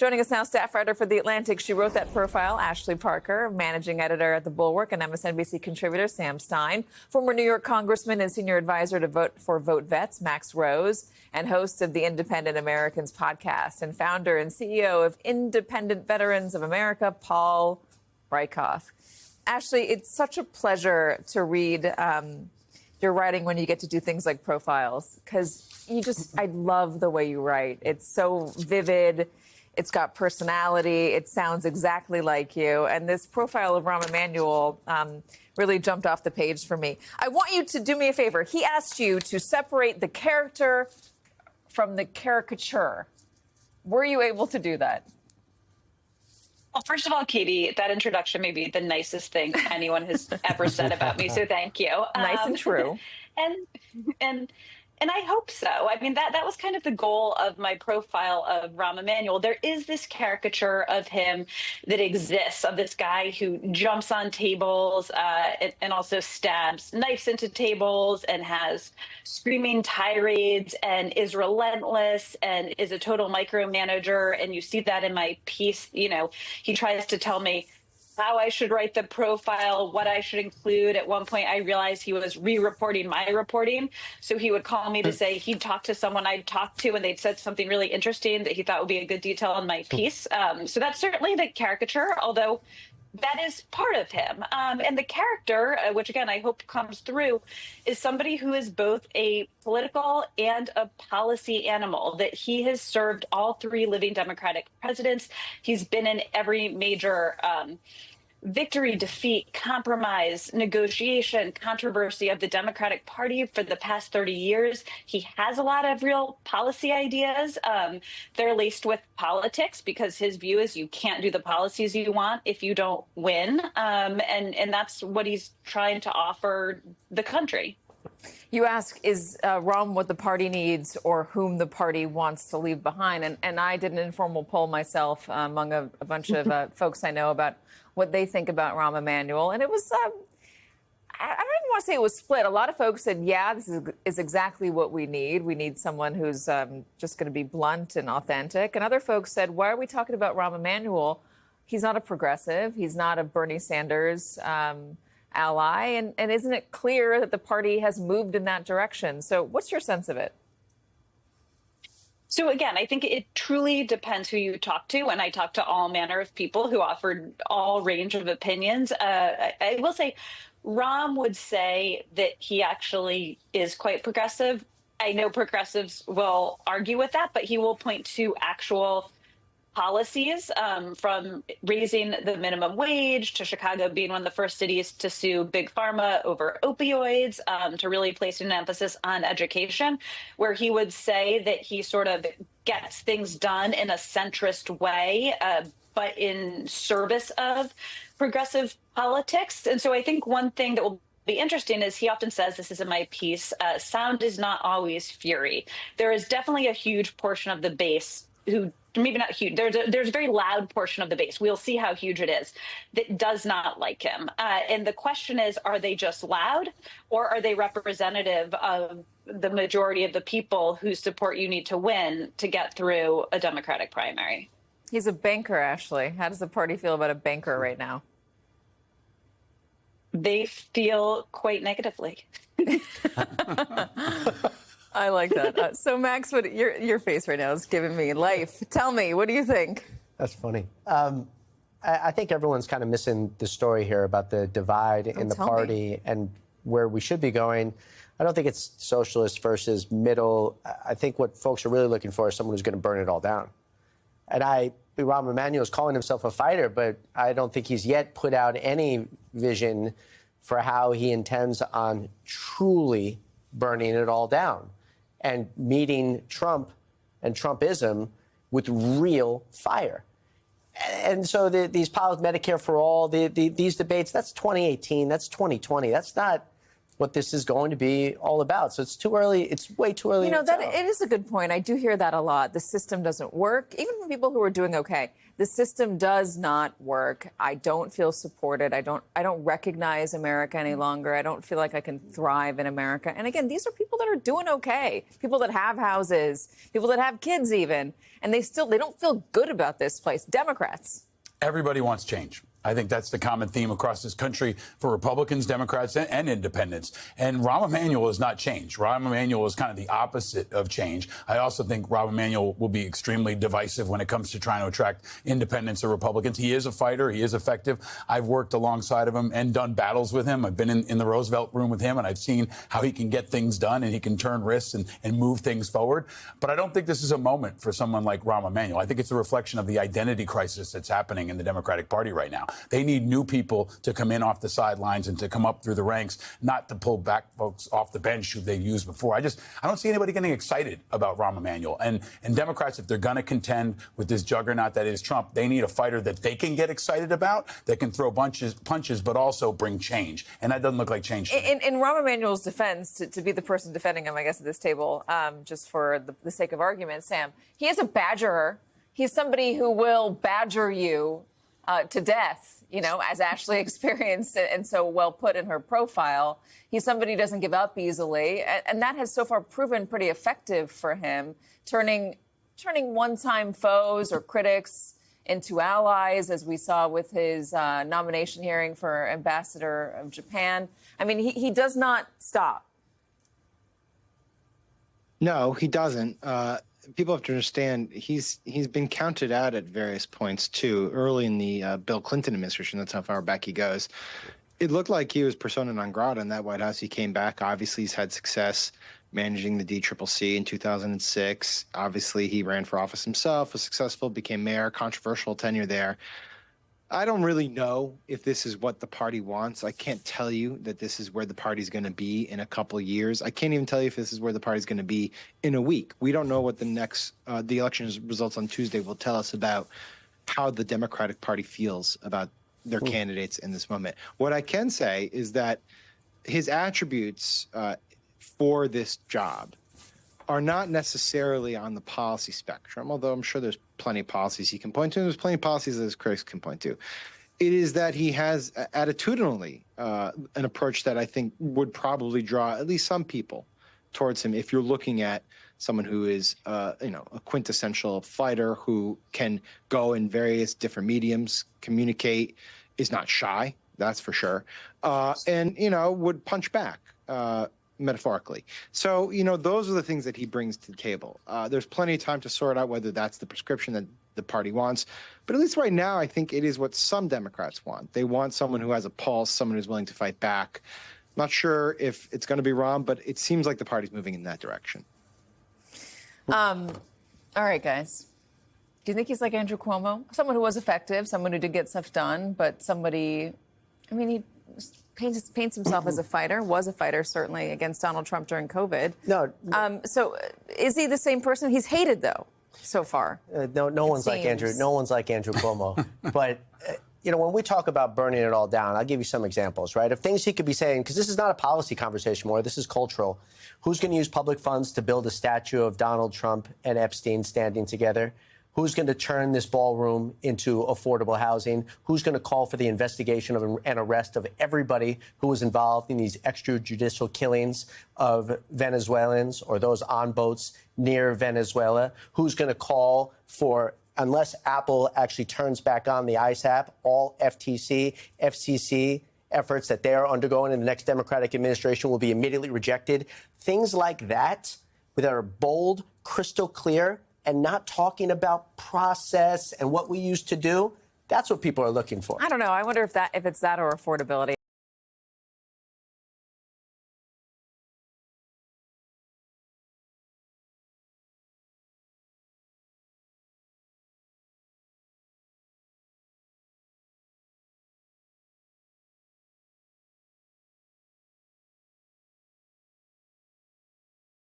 Joining us now, staff writer for The Atlantic. She wrote that profile, Ashley Parker, managing editor at The Bulwark, and MSNBC contributor Sam Stein, former New York congressman and senior advisor to Vote Vets, Max Rose, and host of the Independent Americans podcast, and founder and CEO of Independent Veterans of America, Paul Rieckhoff. Ashley, it's such a pleasure to read your writing when you get to do things like profiles, because I love the way you write. It's so vivid. It's got personality. It sounds exactly like you. And this profile of Rahm Emanuel really jumped off the page for me. I want you to do me a favor. He asked you to separate the character from the caricature. Were you able to do that? Well, first of all, Katie, that introduction may be the nicest thing anyone has ever said about me. So thank you. Nice and true. And I hope so. I mean, that was kind of the goal of my profile of Rahm Emanuel. There is this caricature of him that exists, of this guy who jumps on tables and also stabs knives into tables and has screaming tirades and is relentless and is a total micromanager. And you see that in my piece. You know, he tries to tell me how I should write the profile, what I should include. At one point, I realized he was re-reporting my reporting. So he would call me to say he'd talked to someone I'd talked to and they'd said something really interesting that he thought would be a good detail in my piece. So that's certainly the caricature, although that is part of him. And the character, which again, I hope comes through, is somebody who is both a political and a policy animal, that he has served all three living Democratic presidents. He's been in every major victory, defeat, compromise, negotiation, controversy of the Democratic Party for the past 30 years. He has a lot of real policy ideas. They're laced with politics because his view is you can't do the policies you want if you don't win. And that's what he's trying to offer the country. You ask, is Rahm what the party needs or whom the party wants to leave behind? And I did an informal poll myself among a bunch of folks I know about what they think about Rahm Emanuel. And it was, I don't even want to say it was split. A lot of folks said, yeah, this is exactly what we need. We need someone who's just going to be blunt and authentic. And other folks said, why are we talking about Rahm Emanuel? He's not a progressive. He's not a Bernie Sanders ally. And isn't it clear that the party has moved in that direction? So what's your sense of it? So again, I think it truly depends who you talk to. And I talked to all manner of people who offered all range of opinions. I will say Rahm would say that he actually is quite progressive. I know progressives will argue with that, but he will point to actual policies, from raising the minimum wage to Chicago being one of the first cities to sue Big Pharma over opioids, to really placing an emphasis on education, where he would say that he sort of gets things done in a centrist way, but in service of progressive politics. And so I think one thing that will be interesting is he often says, this is in my piece, sound is not always fury. There is definitely a huge portion of the base who, maybe not huge, there's a very loud portion of the base, we'll see how huge it is, that does not like him. And the question is, are they just loud, or are they representative of the majority of the people whose support you need to win to get through a Democratic primary? He's a banker, Ashley. How does the party feel about a banker right now? They feel quite negatively. I like that. So, Max, what your face right now is giving me life. Tell me, what do you think? That's funny. I think everyone's kind of missing the story here about the divide in the party and where we should be going. I don't think it's socialist versus middle. I think what folks are really looking for is someone who's going to burn it all down. And Rahm Emanuel is calling himself a fighter, but I don't think he's yet put out any vision for how he intends on truly burning it all down and meeting Trump and Trumpism with real fire. And so these pilots, Medicare for all, these debates, that's 2018, that's 2020. That's not what this is going to be all about. So it's too early. It's way too early. You know, to tell. it is a good point. I do hear that a lot. The system doesn't work. Even for people who are doing okay, the system does not work. I don't feel supported. I don't recognize America any longer. I don't feel like I can thrive in America. And again, these are people that are doing okay. People that have houses, people that have kids even, and they don't feel good about this place. Democrats. Everybody wants change. I think that's the common theme across this country for Republicans, Democrats, and independents. And Rahm Emanuel is not change. Rahm Emanuel is kind of the opposite of change. I also think Rahm Emanuel will be extremely divisive when it comes to trying to attract independents or Republicans. He is a fighter. He is effective. I've worked alongside of him and done battles with him. I've been in the Roosevelt room with him, and I've seen how he can get things done and he can turn risks and move things forward. But I don't think this is a moment for someone like Rahm Emanuel. I think it's a reflection of the identity crisis that's happening in the Democratic Party right now. They need new people to come in off the sidelines and to come up through the ranks, not to pull back folks off the bench who they've used before. I don't see anybody getting excited about Rahm Emanuel. And Democrats, if they're going to contend with this juggernaut that is Trump, they need a fighter that they can get excited about, that can throw punches, but also bring change. And that doesn't look like change. In Rahm Emanuel's defense, to be the person defending him, I guess, at this table, just for the sake of argument, Sam, he is a badgerer. He's somebody who will badger you to death, you know, as Ashley experienced and so well put in her profile. He's somebody who doesn't give up easily. And that has so far proven pretty effective for him, turning one-time foes or critics into allies, as we saw with his nomination hearing for ambassador of Japan. I mean, he does not stop. No, he doesn't. People have to understand he's been counted out at various points too. Early in the Bill Clinton administration, that's how far back he goes. It looked like he was persona non grata in that White House. He came back. Obviously, he's had success managing the DCCC in 2006. Obviously, he ran for office himself, was successful, became mayor, controversial tenure there. I don't really know if this is what the party wants. I can't tell you that this is where the party's going to be in a couple of years. I can't even tell you if this is where the party's going to be in a week. We don't know what the election results on Tuesday will tell us about how the Democratic Party feels about their candidates in this moment. What I can say is that his attributes for this job are not necessarily on the policy spectrum, although I'm sure there's plenty of policies he can point to, and there's plenty of policies that his critics can point to. It is that he has attitudinally an approach that I think would probably draw at least some people towards him if you're looking at someone who is, a quintessential fighter who can go in various different mediums, communicate, is not shy, that's for sure, and, would punch back. Metaphorically. So, those are the things that he brings to the table. There's plenty of time to sort out whether that's the prescription that the party wants. But at least right now, I think it is what some Democrats want. They want someone who has a pulse, someone who's willing to fight back. Not sure if it's going to be Rahm, but it seems like the party's moving in that direction. All right, guys. Do you think he's like Andrew Cuomo? Someone who was effective, someone who did get stuff done, but somebody, he paints himself as a fighter, was a fighter, certainly, against Donald Trump during COVID. No. So is he the same person? He's hated, though, so far. No one's like Andrew. No one's like Andrew Cuomo. But, when we talk about burning it all down, I'll give you some examples, right? Of things he could be saying, because this is not a policy conversation more, this is cultural. Who's going to use public funds to build a statue of Donald Trump and Epstein standing together? Who's going to turn this ballroom into affordable housing? Who's going to call for the investigation of and arrest of everybody who was involved in these extrajudicial killings of Venezuelans or those on boats near Venezuela? Who's going to call for, unless Apple actually turns back on the ICE app, all FTC, FCC efforts that they are undergoing in the next Democratic administration will be immediately rejected? Things like that that are bold, crystal clear, and not talking about process and what we used to do, that's what people are looking for. I don't know. I wonder if it's that or affordability.